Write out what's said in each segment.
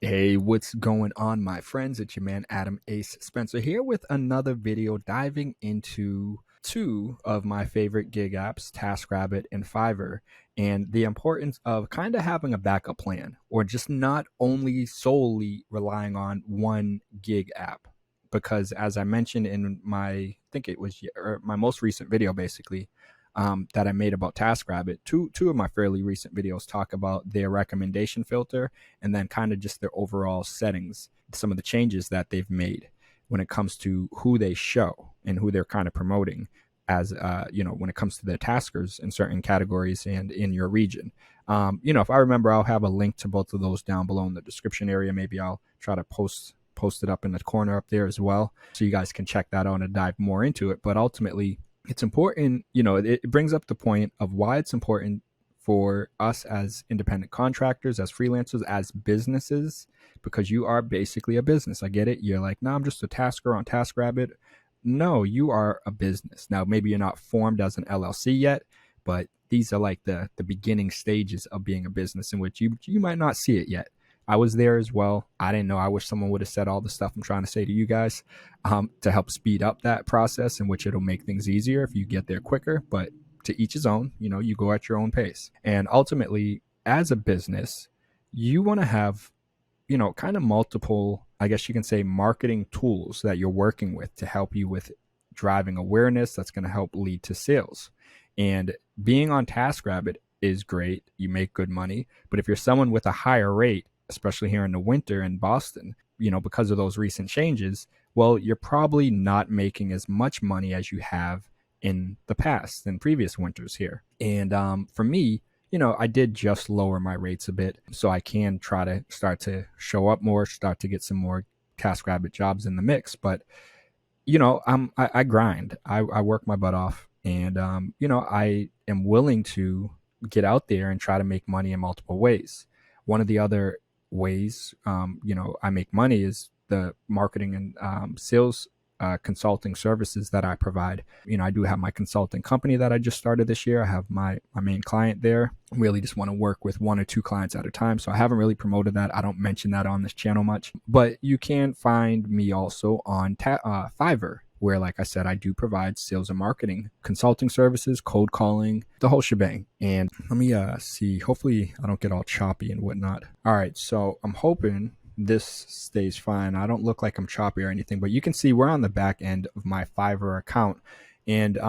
Hey, what's going on, my friends? It's your man Adam Ace Spencer here with another video diving into two of my favorite gig apps, TaskRabbit and Fiverr, and the importance of kind of having a backup plan or just not only solely relying on one gig app. Because as I mentioned in I think it was my most recent video, basically, that I made about TaskRabbit, two of my fairly recent videos talk about their recommendation filter and then kind of just their overall settings, some of the changes that they've made when it comes to who they show and who they're kind of promoting as, when it comes to their taskers in certain categories and in your region. If I remember, I'll have a link to both of those down below in the description area. Maybe I'll try to post it up in the corner up there as well, so you guys can check that out and dive more into it. But ultimately, it's important, it brings up the point of why it's important for us as independent contractors, as freelancers, as businesses, because you are basically a business. I get it. You're like, no, I'm just a tasker on TaskRabbit. No, you are a business. Now, maybe you're not formed as an LLC yet, but these are like the beginning stages of being a business in which you might not see it yet. I was there as well. I didn't know. I wish someone would have said all the stuff I'm trying to say to you guys to help speed up that process, in which it'll make things easier if you get there quicker. But to each his own, you go at your own pace. And ultimately, as a business, you want to have, kind of multiple, I guess you can say, marketing tools that you're working with to help you with driving awareness that's going to help lead to sales. And being on TaskRabbit is great. You make good money. But if you're someone with a higher rate, especially here in the winter in Boston, because of those recent changes, well, you're probably not making as much money as you have in the past, in previous winters here. And for me, I did just lower my rates a bit so I can try to start to show up more, start to get some more TaskRabbit jobs in the mix. But, I grind. I work my butt off. And, I am willing to get out there and try to make money in multiple ways. One of the other ways I make money is the marketing and sales consulting services that I provide. I do have my consulting company that I just started this year. I have my main client there. I really just want to work with one or two clients at a time, so I haven't really promoted that. I don't mention that on this channel much, but you can find me also on Fiverr, where, like I said, I do provide sales and marketing consulting services, cold calling, the whole shebang. And let me see, hopefully I don't get all choppy and whatnot. All right, so I'm hoping this stays fine. I don't look like I'm choppy or anything, but you can see we're on the back end of my Fiverr account. And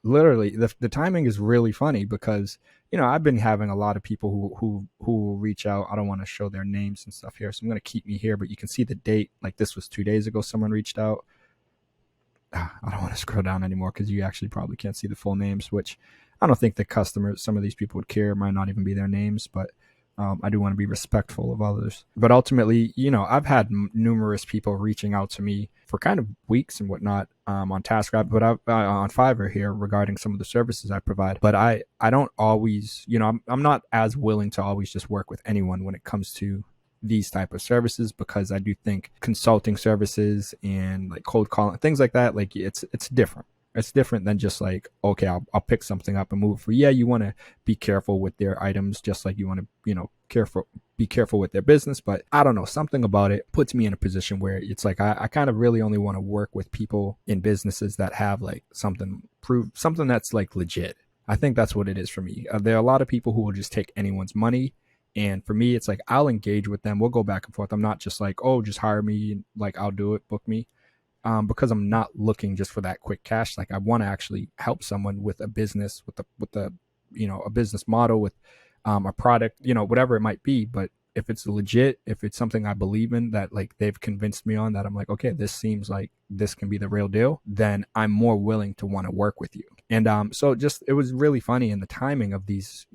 literally the timing is really funny because, I've been having a lot of people who will reach out. I don't want to show their names and stuff here, so I'm going to keep me here, but you can see the date. Like, this was 2 days ago, someone reached out. I don't want to scroll down anymore because you actually probably can't see the full names, which I don't think the customers, some of these people would care. It might not even be their names, but I do want to be respectful of others. But ultimately, I've had numerous people reaching out to me for kind of weeks and whatnot on TaskRabbit, but on Fiverr here regarding some of the services I provide. But I don't always, I'm not as willing to always just work with anyone when it comes to these type of services, because I do think consulting services and like cold calling, things like that, like it's different. It's different than just like, okay, I'll pick something up and move for. Yeah, you want to be careful with their items, just like you want to, be careful with their business. But I don't know, something about it puts me in a position where it's like I kind of really only want to work with people in businesses that have like something that's like legit. I think that's what it is for me. There are a lot of people who will just take anyone's money. And for me, it's like I'll engage with them. We'll go back and forth. I'm not just like, oh, just hire me. Like, I'll do it. Book me. Because I'm not looking just for that quick cash. Like, I want to actually help someone with a business, with a business model, with a product, whatever it might be. But if it's legit, if it's something I believe in, that like they've convinced me on, that I'm like, okay, this seems like this can be the real deal, then I'm more willing to want to work with you. And so it was really funny in the timing of these,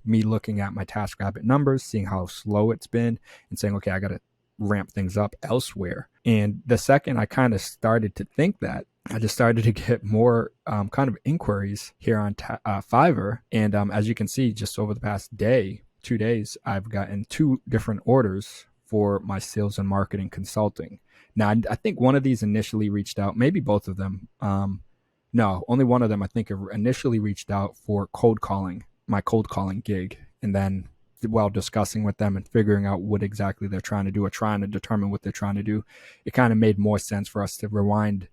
me looking at my TaskRabbit numbers, seeing how slow it's been, and saying, okay, I got to ramp things up elsewhere. And the second I kind of started to think that, I just started to get more kind of inquiries here on Fiverr. And as you can see, just over the past 2 days, I've gotten 2 different orders for my sales and marketing consulting. Now, I think one of these initially reached out, maybe both of them. No, only one of them, I think, initially reached out for cold calling, my cold calling gig. And then while discussing with them and figuring out what exactly they're trying to do or trying to determine what they're trying to do, it kind of made more sense for us to rewind,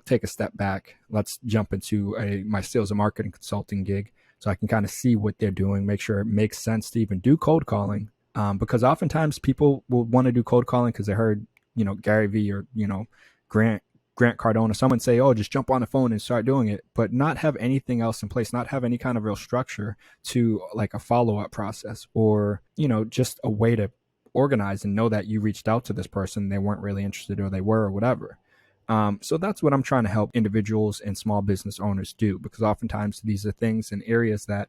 take a step back. Let's jump into my sales and marketing consulting gig so I can kind of see what they're doing, make sure it makes sense to even do cold calling. Because oftentimes people will want to do cold calling because they heard, Gary Vee or, Grant Cardone or someone say, oh, just jump on the phone and start doing it, but not have anything else in place, not have any kind of real structure to like a follow-up process or, just a way to organize and know that you reached out to this person, they weren't really interested or they were or whatever. So that's what I'm trying to help individuals and small business owners do, because oftentimes these are things in areas that,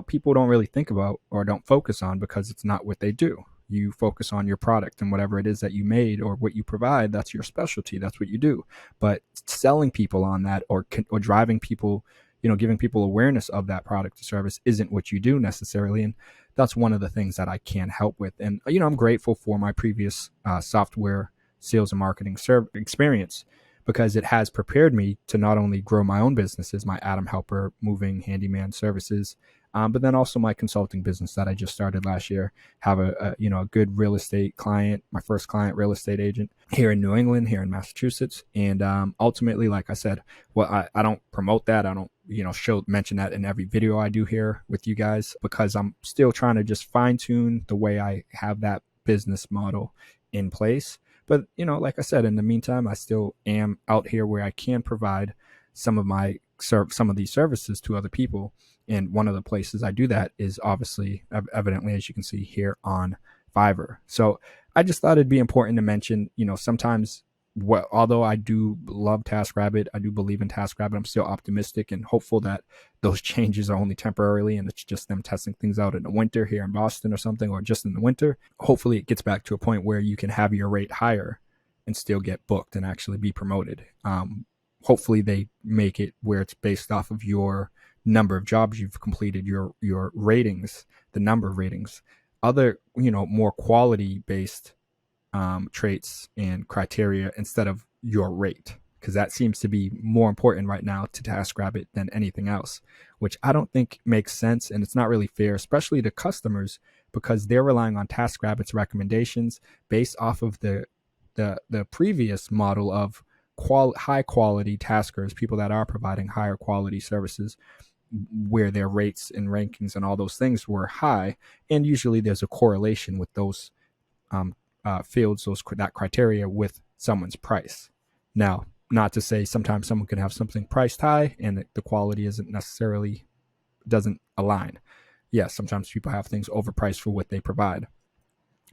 people don't really think about or don't focus on because it's not what they do. You focus on your product and whatever it is that you made or what you provide, that's your specialty. That's what you do. But selling people on that or driving people, giving people awareness of that product or service isn't what you do necessarily. And that's one of the things that I can help with. And, I'm grateful for my previous software sales and marketing experience, because it has prepared me to not only grow my own businesses, my Atom Helper moving handyman services, but then also my consulting business that I just started last year. Have a good real estate client, my first client real estate agent here in New England, here in Massachusetts. And ultimately, like I said, I don't promote that. I don't mention that in every video I do here with you guys, because I'm still trying to just fine tune the way I have that business model in place. But, like I said, in the meantime, I still am out here where I can provide some of these services to other people. And one of the places I do that is obviously, evidently, as you can see here on Fiverr. So I just thought it'd be important to mention, sometimes although I do love TaskRabbit, I do believe in TaskRabbit, I'm still optimistic and hopeful that those changes are only temporarily and it's just them testing things out in the winter here in Boston or something, or just in the winter. Hopefully it gets back to a point where you can have your rate higher and still get booked and actually be promoted. Hopefully they make it where it's based off of your number of jobs you've completed, your ratings, the number of ratings, other, more quality based traits and criteria instead of your rate, because that seems to be more important right now to TaskRabbit than anything else, which I don't think makes sense. And it's not really fair, especially to customers, because they're relying on TaskRabbit's recommendations based off of the previous model of high quality taskers, people that are providing higher quality services, where their rates and rankings and all those things were high. And usually there's a correlation with those fields, that criteria with someone's price. Now, not to say sometimes someone can have something priced high and the quality doesn't align. Yes, sometimes people have things overpriced for what they provide.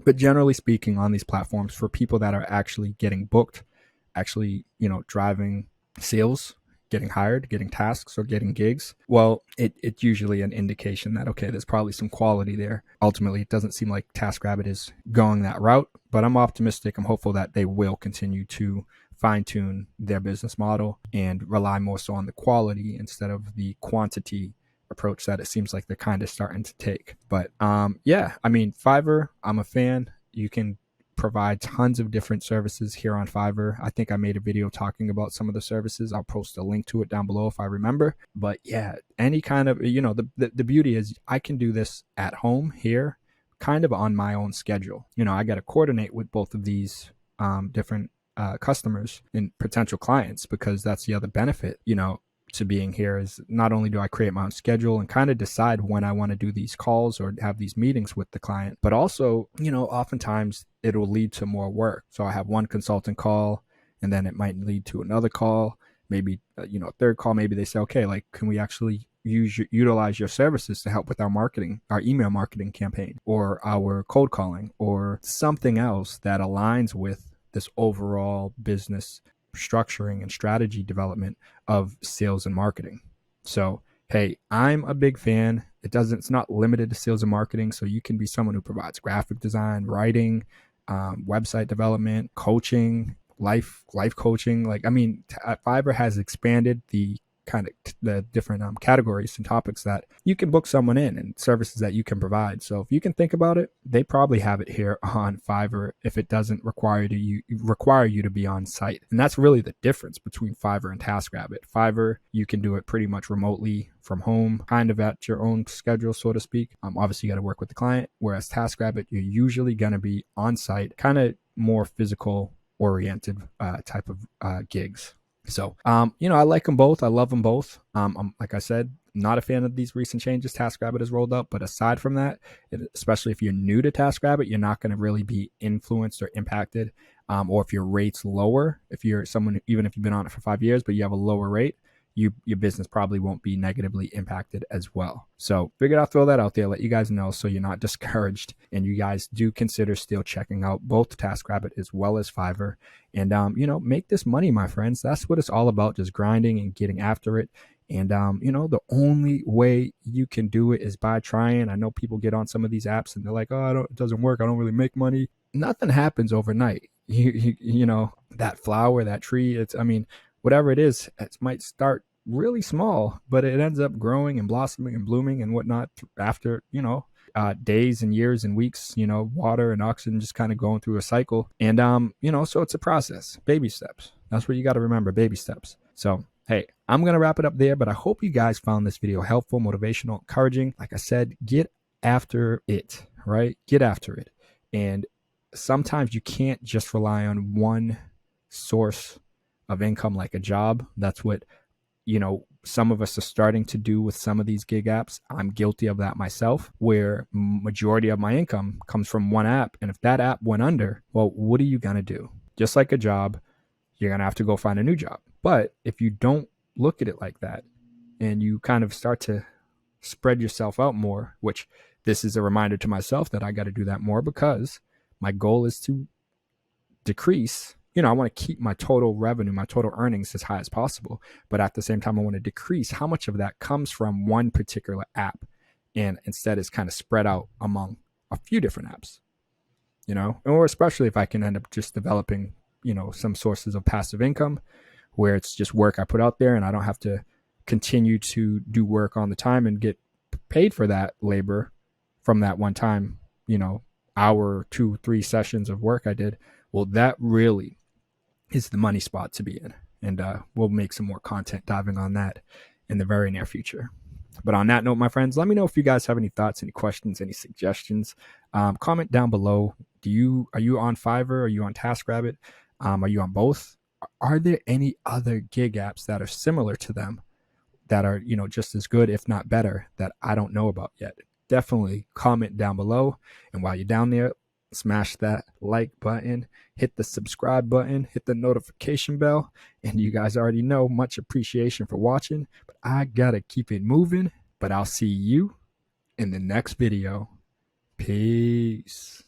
But generally speaking, on these platforms, for people that are actually getting booked, actually, driving sales, getting hired, getting tasks, or getting gigs, well, it's usually an indication that, okay, there's probably some quality there. Ultimately, it doesn't seem like TaskRabbit is going that route, but I'm optimistic. I'm hopeful that they will continue to fine tune their business model and rely more so on the quality instead of the quantity approach that it seems like they're kind of starting to take. But Fiverr, I'm a fan. You can provide tons of different services here on Fiverr. I think I made a video talking about some of the services. I'll post a link to it down below if I remember. But yeah, any kind of, the beauty is I can do this at home here, kind of on my own schedule. I got to coordinate with both of these different customers and potential clients, because that's the other benefit, to being here, is not only do I create my own schedule and kind of decide when I want to do these calls or have these meetings with the client, but also, oftentimes it'll lead to more work. So I have one consultant call and then it might lead to another call, maybe, a third call. Maybe they say, okay, like, can we actually utilize your services to help with our marketing, our email marketing campaign, or our cold calling, or something else that aligns with this overall business structuring and strategy development of sales and marketing. So, hey, I'm a big fan. It's not limited to sales and marketing. So you can be someone who provides graphic design, writing, website development, coaching, life coaching. Fiverr has expanded the the different categories and topics that you can book someone in and services that you can provide. So if you can think about it, they probably have it here on Fiverr if it doesn't require you to be on site. And that's really the difference between Fiverr and TaskRabbit. Fiverr, you can do it pretty much remotely from home, kind of at your own schedule, so to speak. Obviously, you got to work with the client, whereas TaskRabbit, you're usually going to be on site, kind of more physical oriented type of gigs. So, I like them both. I love them both. I'm, like I said, not a fan of these recent changes TaskRabbit has rolled up. But aside from that, especially if you're new to TaskRabbit, you're not going to really be influenced or impacted. Or if your rate's lower, if you're someone, even if you've been on it for 5 years, but you have a lower rate, your business probably won't be negatively impacted as well. So figured I'll throw that out there, let you guys know so you're not discouraged, and you guys do consider still checking out both TaskRabbit as well as Fiverr. And, make this money, my friends. That's what it's all about, just grinding and getting after it. And, the only way you can do it is by trying. I know people get on some of these apps and they're like, oh, it doesn't work. I don't really make money. Nothing happens overnight. That flower, that tree, whatever it is, it might start really small, but it ends up growing and blossoming and blooming and whatnot after, days and years and weeks, water and oxygen just kind of going through a cycle. And, so it's a process, baby steps. That's what you got to remember, baby steps. So, hey, I'm going to wrap it up there, but I hope you guys found this video helpful, motivational, encouraging. Like I said, get after it, right? Get after it. And sometimes you can't just rely on one source of income like a job. That's what some of us are starting to do with some of these gig apps. I'm guilty of that myself, where majority of my income comes from one app. And if that app went under, well, what are you going to do? Just like a job, you're going to have to go find a new job. But if you don't look at it like that and you kind of start to spread yourself out more, which this is a reminder to myself that I got to do that more, because my goal is to decrease. I want to keep my total revenue, my total earnings as high as possible. But at the same time, I want to decrease how much of that comes from one particular app. And instead it's kind of spread out among a few different apps, or especially if I can end up just developing, some sources of passive income where it's just work I put out there and I don't have to continue to do work on the time and get paid for that labor from that one time, hour, 2-3 sessions of work I did. Well, that really is the money spot to be in. And we'll make some more content diving on that in the very near future. But on that note, my friends, let me know if you guys have any thoughts, any questions, any suggestions. Comment down below. Are you on Fiverr? Are you on TaskRabbit? Are you on both? Are there any other gig apps that are similar to them that are, just as good, if not better, that I don't know about yet? Definitely comment down below. And while you're down there, smash that like button, hit the subscribe button, hit the notification bell. And you guys already know, much appreciation for watching. But I gotta keep it moving. But I'll see you in the next video. Peace.